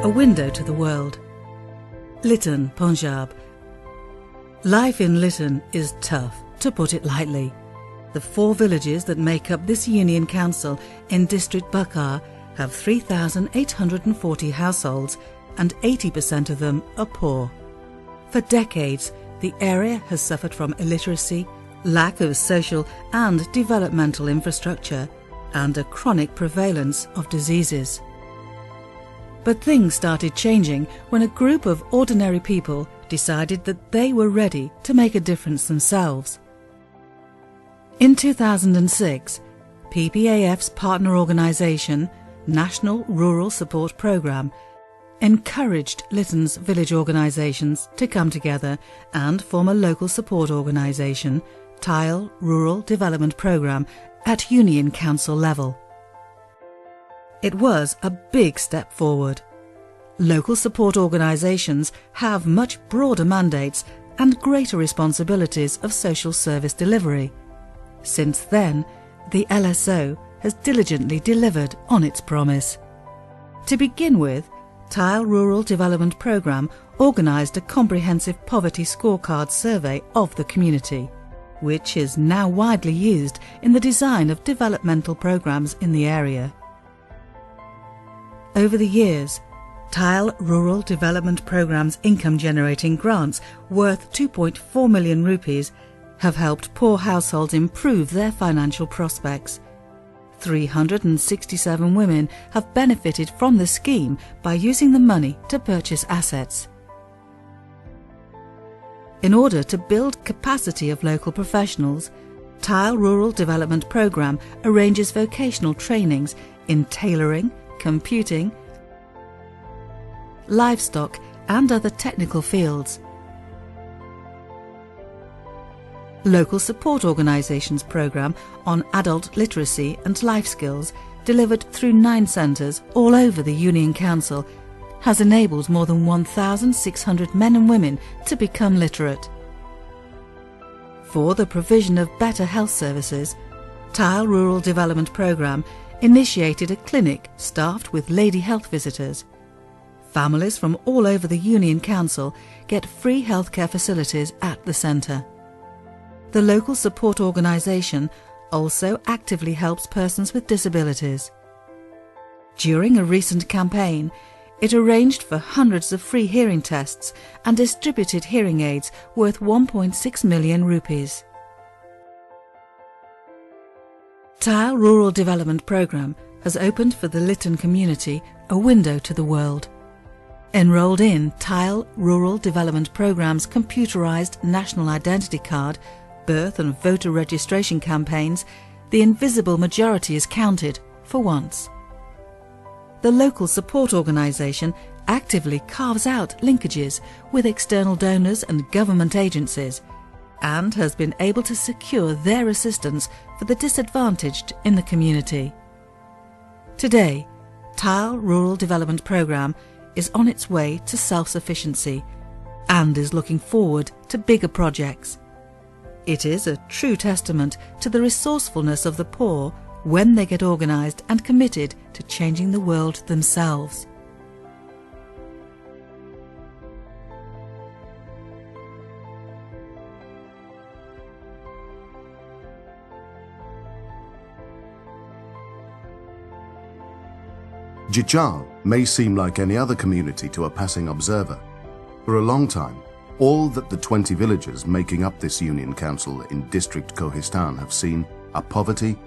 a window to the world. Lytton, Punjab. Life in Lytton is tough, to put it lightly. The 4 villages that make up this Union Council in District Bakar have 3,840 households, and 80% of them are poor. For decades, the area has suffered from illiteracy, lack of social and developmental infrastructure, and a chronic prevalence of diseases. But things started changing when a group of ordinary people decided that they were ready to make a difference themselves. In 2006, PPAF's partner organisation, National Rural Support Programme, encouraged Lytton's village organisations to come together and form a local support organisation, Tile Rural Development Programme, at Union Council level. It was a big step forward. Local support organisations have much broader mandates and greater responsibilities of social service delivery. Since then, the LSO has diligently delivered on its promise. To begin with, Tile Rural Development Programme organised a comprehensive poverty scorecard survey of the community, which is now widely used in the design of developmental programmes in the area. Over the years, Tile Rural Development Programme's income-generating grants worth 2.4 million rupees have helped poor households improve their financial prospects. 367 women have benefited from the scheme by using the money to purchase assets. In order to build capacity of local professionals, Tile Rural Development Programme arranges vocational trainings in tailoring, computing, livestock and other technical fields. Local Support Organisations Programme on adult literacy and life skills, delivered through 9 centres all over the Union Council, has enabled more than 1,600 men and women to become literate. For the provision of better health services, Tile Rural Development Programme initiated a clinic staffed with lady health visitors. Families from all over the Union Council get free healthcare facilities at the centre. The local support organisation also actively helps persons with disabilities. During a recent campaign, it arranged for hundreds of free hearing tests and distributed hearing aids worth 1.6 million rupees. Tile Rural Development Programme has opened for the Lytton community a window to the world. Enrolled in Tile Rural Development Programme's computerised national identity card, birth and voter registration campaigns, the invisible majority is counted for once. The local support organisation actively carves out linkages with external donors and government agencies, and has been able to secure their assistance for the disadvantaged in the community. Today, Tile Rural Development Programme is on its way to self-sufficiency and is looking forward to bigger projects. It is a true testament to the resourcefulness of the poor when they get organised and committed to changing the world themselves. Badal may seem like any other community to a passing observer. For a long time, all that the 20 villages making up this Union Council in District Kohistan have seen are poverty,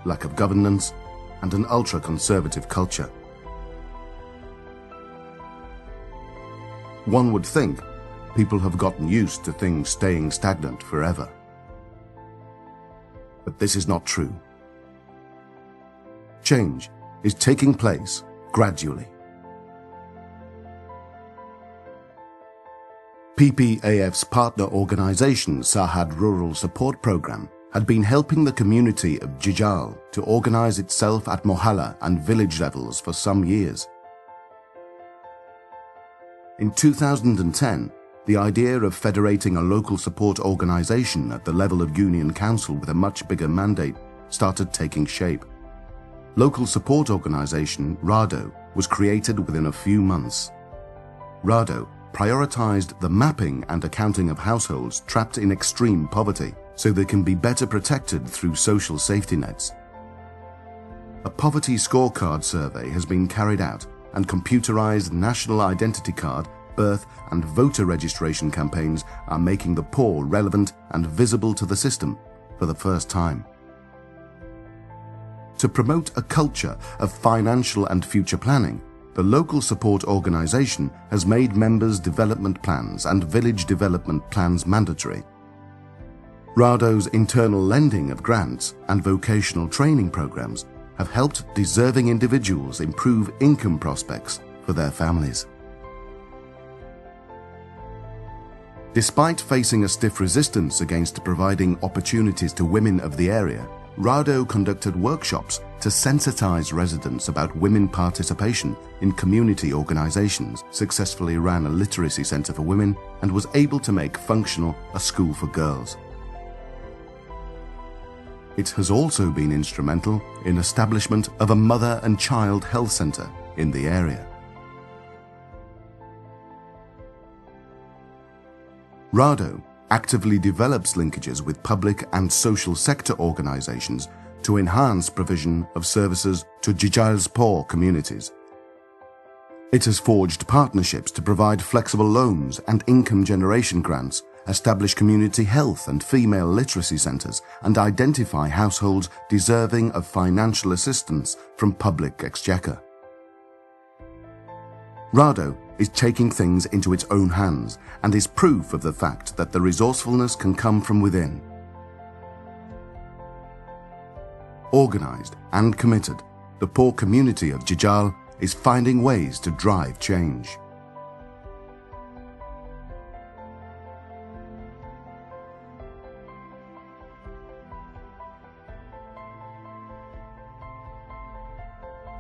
lack of governance, and an ultra-conservative culture. One would think people have gotten used to things staying stagnant forever. But this is not true. Change is taking place gradually. PPAF's partner organisation Sahad Rural Support Programme had been helping the community of Badal to organise itself at mohalla and village levels for some years. In 2010, the idea of federating a local support organisation at the level of Union Council with a much bigger mandate started taking shape. Local support organisation RADO was created within a few months. RADO prioritized the mapping and accounting of households trapped in extreme poverty so they can be better protected through social safety nets. A poverty scorecard survey has been carried out, and computerized national identity card, birth and voter registration campaigns are making the poor relevant and visible to the system for the first time. To promote a culture of financial and future planning, the local support organisation has made members' development plans and village development plans mandatory. RADO's internal lending of grants and vocational training programs have helped deserving individuals improve income prospects for their families. Despite facing a stiff resistance against providing opportunities to women of the area, RADO conducted workshops to sensitize residents about women participation in community organizations, successfully ran a literacy center for women, and was able to make functional a school for girls. It has also been instrumental in establishment of a mother and child health center in the area. RADO actively develops linkages with public and social sector organizations to enhance provision of services to Jijal's poor communities. It has forged partnerships to provide flexible loans and income generation grants, establish community health and female literacy centres, and identify households deserving of financial assistance from public exchequer. RADO is taking things into its own hands and is proof of the fact that the resourcefulness can come from within. Organised and committed, the poor community of Jijal is finding ways to drive change.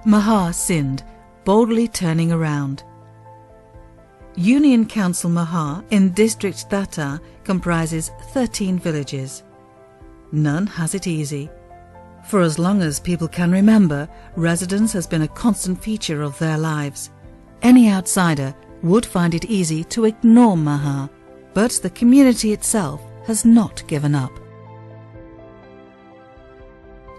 Mahar Sindh, boldly turning around. Union Council Mahar in District Thatta comprises 13 villages. None has it easy. For as long as people can remember, residence has been a constant feature of their lives. Any outsider would find it easy to ignore Mahar, but the community itself has not given up.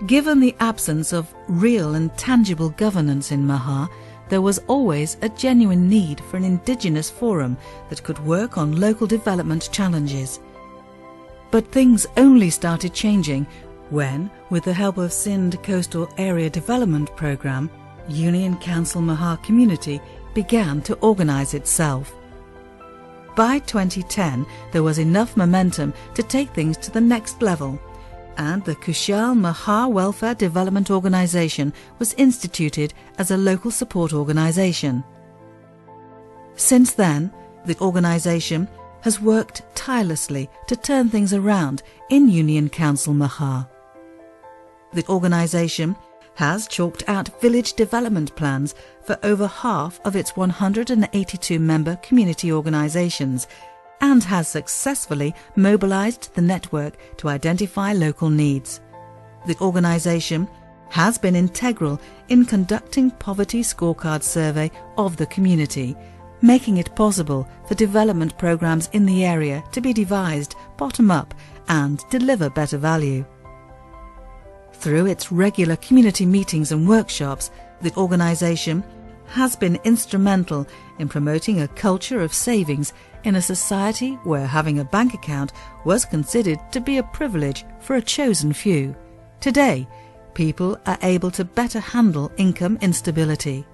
Given the absence of real and tangible governance in Mahar, there was always a genuine need for an indigenous forum that could work on local development challenges. But things only started changing when, with the help of Sindh Coastal Area Development Programme, Union Council Mahar Community began to organise itself. By 2010, there was enough momentum to take things to the next level, and the Kushal Mahar Welfare Development Organisation was instituted as a local support organisation. Since then, the organisation has worked tirelessly to turn things around in Union Council Mahar. The organisation has chalked out village development plans for over half of its 182-member community organisations, and has successfully mobilised the network to identify local needs. The organisation has been integral in conducting poverty scorecard survey of the community, making it possible for development programmes in the area to be devised bottom up and deliver better value. Through its regular community meetings and workshops, the organisation has been instrumental in promoting a culture of savings in a society where having a bank account was considered to be a privilege for a chosen few. Today, people are able to better handle income instability.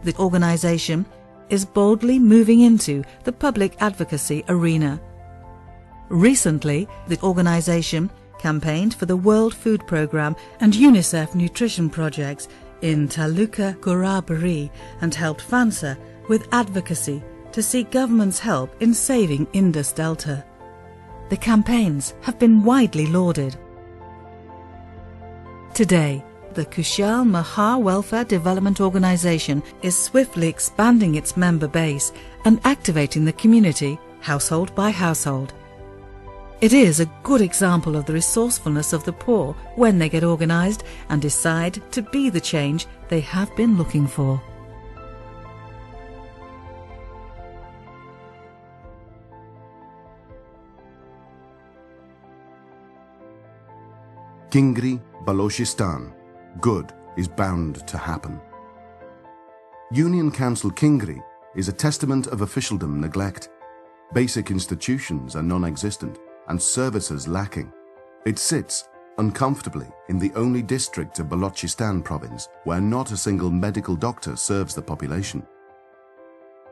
The organisation is boldly moving into the public advocacy arena. Recently, the organisation campaigned for the World Food Programme and UNICEF nutrition projects in Taluka Gorabari and helped FANSA with advocacy to seek government's help in saving Indus Delta. The campaigns have been widely lauded. Today, the Kushal Mahar Welfare Development Organisation is swiftly expanding its member base and activating the community, household by household. It is a good example of the resourcefulness of the poor when they get organised and decide to be the change they have been looking for. Kingri, Balochistan, good is bound to happen. Union Council Kingri is a testament of officialdom neglect. Basic institutions are non-existent and services lacking. It sits uncomfortably in the only district of Balochistan province where not a single medical doctor serves the population.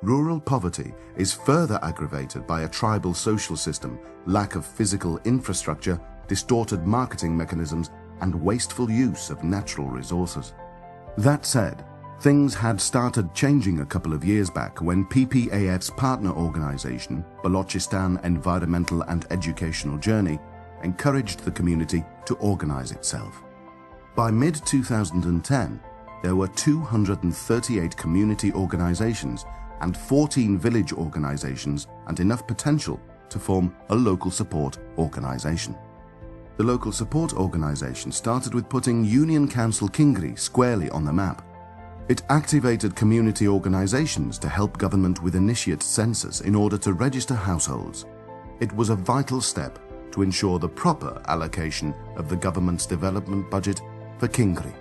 Rural poverty is further aggravated by a tribal social system, lack of physical infrastructure, distorted marketing mechanisms, and wasteful use of natural resources. That said, things had started changing a couple of years back when PPAF's partner organization, Balochistan Environmental and Educational Journey, encouraged the community to organize itself. By mid-2010, there were 238 community organizations and 14 village organizations and enough potential to form a local support organization. The local support organization started with putting Union Council Kingri squarely on the map. It activated community organizations to help government with initiate census in order to register households. It was a vital step to ensure the proper allocation of the government's development budget for Kingri.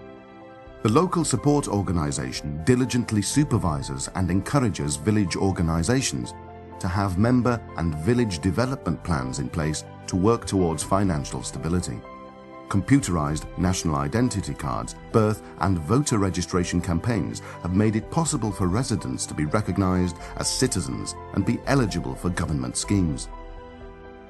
The local support organization diligently supervises and encourages village organizations to have member and village development plans in place to work towards financial stability. Computerized national identity cards, birth and voter registration campaigns have made it possible for residents to be recognized as citizens and be eligible for government schemes.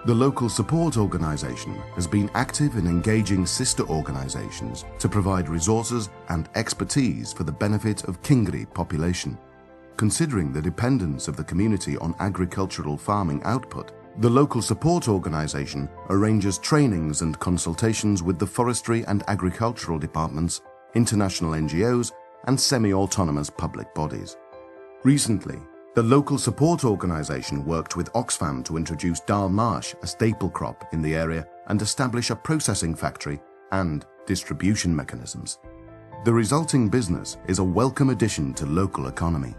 The local support organization has been active in engaging sister organizations to provide resources and expertise for the benefit of Kingri population. Considering the dependence of the community on agricultural farming output, the local support organization arranges trainings and consultations with the forestry and agricultural departments, international NGOs, and semi-autonomous public bodies. Recently, the local support organization worked with Oxfam to introduce dal marsh, a staple crop in the area, and establish a processing factory and distribution mechanisms. The resulting business is a welcome addition to local economy.